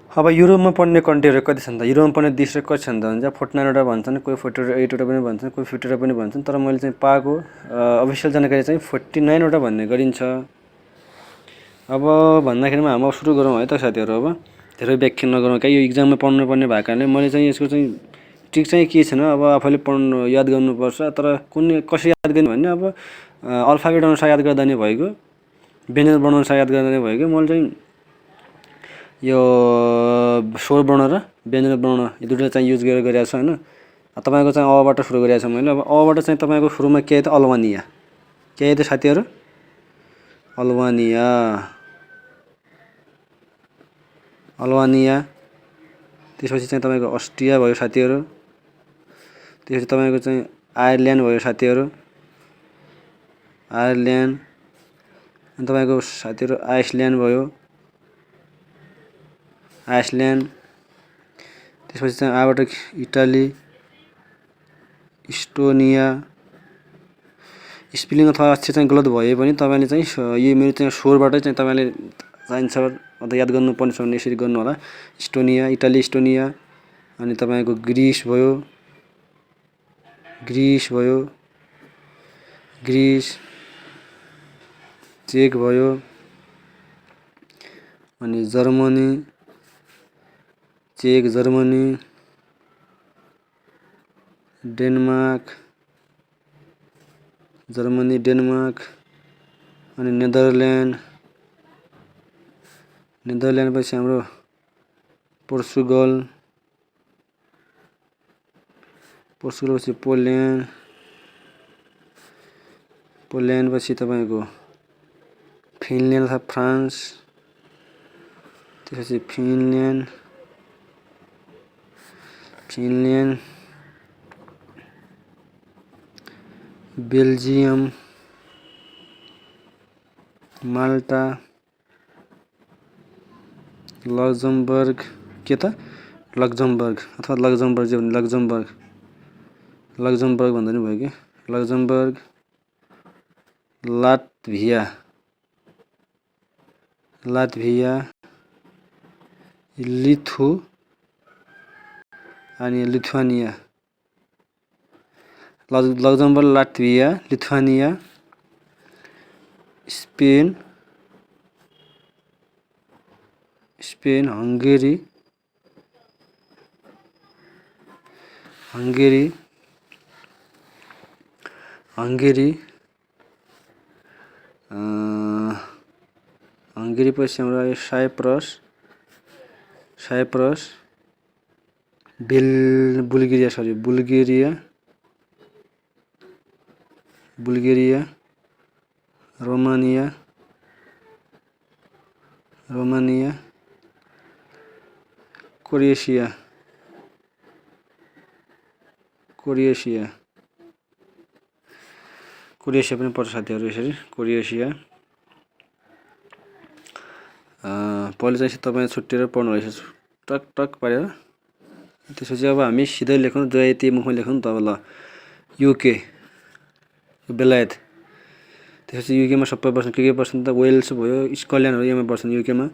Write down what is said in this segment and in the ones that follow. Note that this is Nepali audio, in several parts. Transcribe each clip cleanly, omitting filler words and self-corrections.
अब युरोपमा पढ्ने कन्ट्रीहरू कति छन् त? युरोपमा पढ्ने देशहरू कति छन् त भन्छ 49वटा भन्छन्, कोही 48वटा पनि भन्छन्, कोही 50वटा पनि भन्छन्। तर मैले चाहिँ पाएको अफिसियल जानकारी चाहिँ 49वटा भन्ने गरिन्छ। अब भन्दाखेरिमा हामी सुरु गरौँ है त साथीहरू। अब धेरै व्याख्या नगरौँ, क्या यो इक्जाममा पढ्नुपर्ने भएको कारणले मैले चाहिँ यसको चाहिँ ट्रिक चाहिँ के छैन। अब आफूले पढ्नु याद गर्नुपर्छ, तर कुन कसरी याद गर्ने भने अब अल्फाबेट अनुसार याद गर्दा नै भइगयो, व्यञ्जन वर्ण अनुसार याद गर्दा नै भइगयो। मैले चाहिँ यो स्वर वर्ण र व्यञ्जन वर्ण यो दुईटा चाहिँ युज गरेर गरिरहेको छु होइन। तपाईँको चाहिँ अबाट सुरु गरिरहेको छु मैले। अब अबाट चाहिँ तपाईँको सुरुमा के आयो त? अल्बानिया। के आयो त साथीहरू? अल्बानिया। अल्बानिया। त्यसपछि चाहिँ तपाईँको अस्ट्रिया भयो साथीहरू। त्यसपछि तपाईँको चाहिँ आयरल्यान्ड भयो साथीहरू, आयरल्यान्ड। अनि तपाईँको साथीहरू आइसल्यान्ड भयो, आइसल्यान्ड। त्यसपछि चाहिँ आबाट इटाली, इस्टोनिया। स्पेलिङ अथवा अक्षर चाहिँ गलत भए पनि तपाईँले चाहिँ यो मेरो चाहिँ स्वरबाटै चाहिँ तपाईँले चाहिन्छ अथवा याद गर्नुपर्ने छ भने यसरी गर्नु होला। Estonia, Italy, Estonia. अनि तपाईँको ग्रिस भयो, ग्रिस भयो, ग्रिस। चेक भयो, अनि जर्मनी, चेक, जर्मनी। Denmark, Germany, Denmark. अनि नेदरल्यान्ड, नेदरल्यान्ड पछि हाम्रो पोर्चुगल, पोर्चुगल पछि पोल्यान्ड, पोल्यान्ड पछि तपाईँको फिनल्यान्ड अथवा फ्रान्स। त्यसपछि फिनल्यान्ड, फिनल्यान्ड। बेल्जियम, माल्टा, लक्जमबर्ग। के त? लक्जमबर्ग अथवा लक्जमबर्ग जे भने लक्जमबर्ग, लक्जमबर्ग भन्दा नि भयो कि लक्जमबर्ग। Latvia, Latvia. लिथु अनि Lithuania. Luxembourg, Latvia, Lithuania. Spain, Spain. Hungary, Hungary, Hungary. Hungary पछि हाम्रो आयो Cyprus, Cyprus. Bulgaria, sorry Bulgaria, Bulgaria. Romania, Romania. Croatia, Croatia, Croatia पनि पर्छ साथीहरू यसरी क्रोएसिया। पहिले चाहिँ तपाईँ छुट्टिएर पढ्नु रहेछ टक टक पारेर। त्यसपछि अब हामी सिधै लेखौँ, जो यति मुखमा लेखौँ त। अब ल युके, बेलायत। त्यसपछि युकेमा सबै पर्छन्, के पर्छन् त? वेल्स भयो, स्कटल्यान्डहरू यहीँमा पर्छन् युकेमा।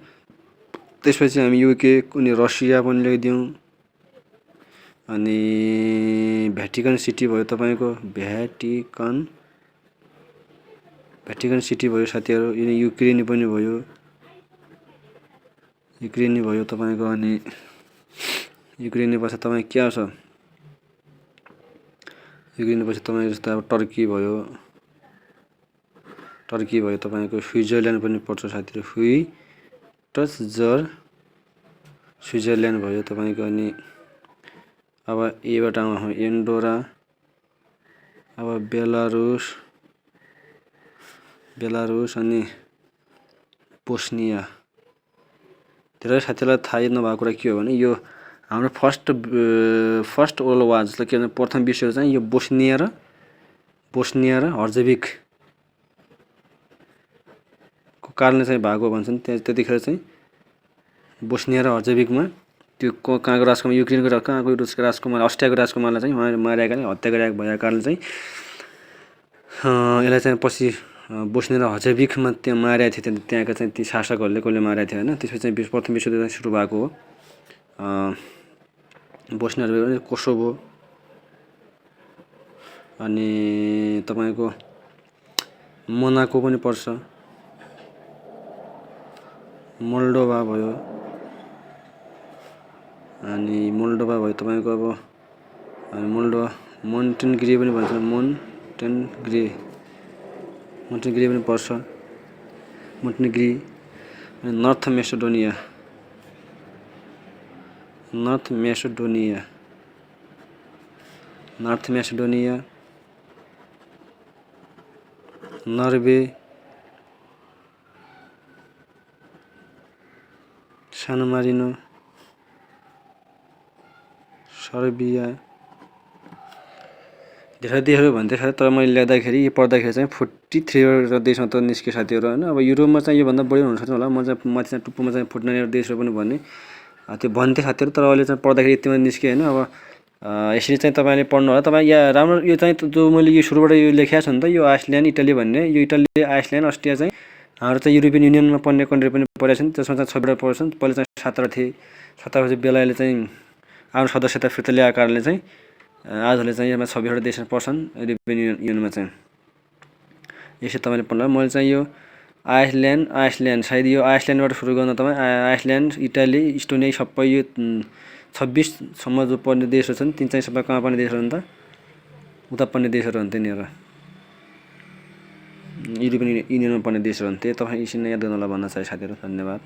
त्यसपछि हामी युके अनि रसिया पनि लेखिदिउँ। अनि भ्याटिकन सिटी भयो तपाईँको, भ्याटिकन, भ्याटिकन सिटी भयो साथीहरू। यो युक्रेनी पनि भयो, युक्रेनी भयो तपाईँको। अनि युक्रेनी पछि तपाईँ के आउँछ? युक्रेनी पछि तपाईँ जस्तो अब टर्की भयो, टर्की भयो तपाईँको। स्विजरल्यान्ड पनि पर्छ साथीहरू, स्विजरल्यान्ड भयो तपाईँको। अनि अब एबाट आउँ एन्डोरा, अब बेलारुस, बेलारुस। अनि बोस्निया। धेरै साथीहरूलाई थाहै नभएको कुरा के हो भने यो हाम्रो फर्स्ट वर्ल्ड वार जसलाई के भन्छ प्रथम विश्वयुद्ध चाहिँ यो बोस्निया र हर्जेभिक को कारणले चाहिँ भएको भन्छन्। त्यतिखेर चाहिँ बोस्निया र हर्जेभिकमा त्यो कहाँको राजकुमार, युक्रेनको कहाँको रुसको राजकुमार, अस्ट्रियाको राजकुमारलाई चाहिँ मारेकाले, हत्या गरेको भएको कारणले चाहिँ यसलाई चाहिँ पछि बोस्निया र हर्जेभिकमा त्यहाँ मारेको थियो। त्यहाँका चाहिँ ती शासकहरूले कसले मारेको थियो होइन। त्यसपछि चाहिँ प्रथम विश्वयुद्ध सुरु भएको हो। बोस्निया हर्जेगोभिना, कोसोभो, अनि तपाईँको मोनाको पनि पर्छ, मोल्डोभा भयो, अनि मोल्डोभा भयो तपाईँको अब मोल्डोभा, मोन्टेनग्री पनि भन्छ, मोन्टेनग्री पनि पर्छ, मोन्टेनग्री, अनि नर्थ मेसेडोनिया, नर्वे, सान मारिनो, सर्बिया, धेरै देशहरू भन्दै छ, तर मैले ल्याउँदाखेरि यो पढ्दाखेरि चाहिँ 43वटा देशमा त निस्क्यो साथीहरू होइन। अब युरोपमा चाहिँ योभन्दा बढी हुनसक्छ होला, म चाहिँ माथि चाहिँ टुप्पोमा चाहिँ 49वटा देशहरू पनि भन्ने त्यो भन्थे साथीहरू, तर अहिले चाहिँ पढ्दाखेरि यतिमा निस्क्यो होइन। अब यसरी चाहिँ तपाईँले पढ्नु होला। तपाईँ यहाँ राम्रो यो चाहिँ जो मैले यो सुरुबाट यो लेखेको छु नि त, यो आइसल्यान्ड, इटाली भन्ने, यो इटाली, आइसल्यान्ड, अस्ट्रिया चाहिँ हाम्रो चाहिँ युरोपियन युनियनमा पर्ने कन्ट्री पनि परेको छन्। त्यसमा चाहिँ 26वटा पर्छन्। पहिला चाहिँ 17 थिए, 17 बेलाले चाहिँ आफ्नो सदस्यता फिर्ता ल्याएको कारणले चाहिँ आजले चाहिँ यसमा 26वटा देशमा पर्छन् युरोपियन युनियनमा चाहिँ। यसरी तपाईँले पढ्नु। मैले चाहिँ यो आइसल्यान्ड सायद यो आइसल्यान्डबाट सुरु गर्न तपाईँ आइसल्यान्ड, इटाली, इस्टोनिया सबै यो 26सम्म जो पर्ने देशहरू छन् तिन चाहिँ सबै कहाँ पर्ने देशहरू हुन् त, उता पर्ने देशहरू हुन्, तिनीहरू युरोपियन युनियनमा पर्ने देशहरू हुन्। त्यही तपाईँ एकछिन याद गर्नु होला भन्न चाहे साथीहरू। धन्यवाद।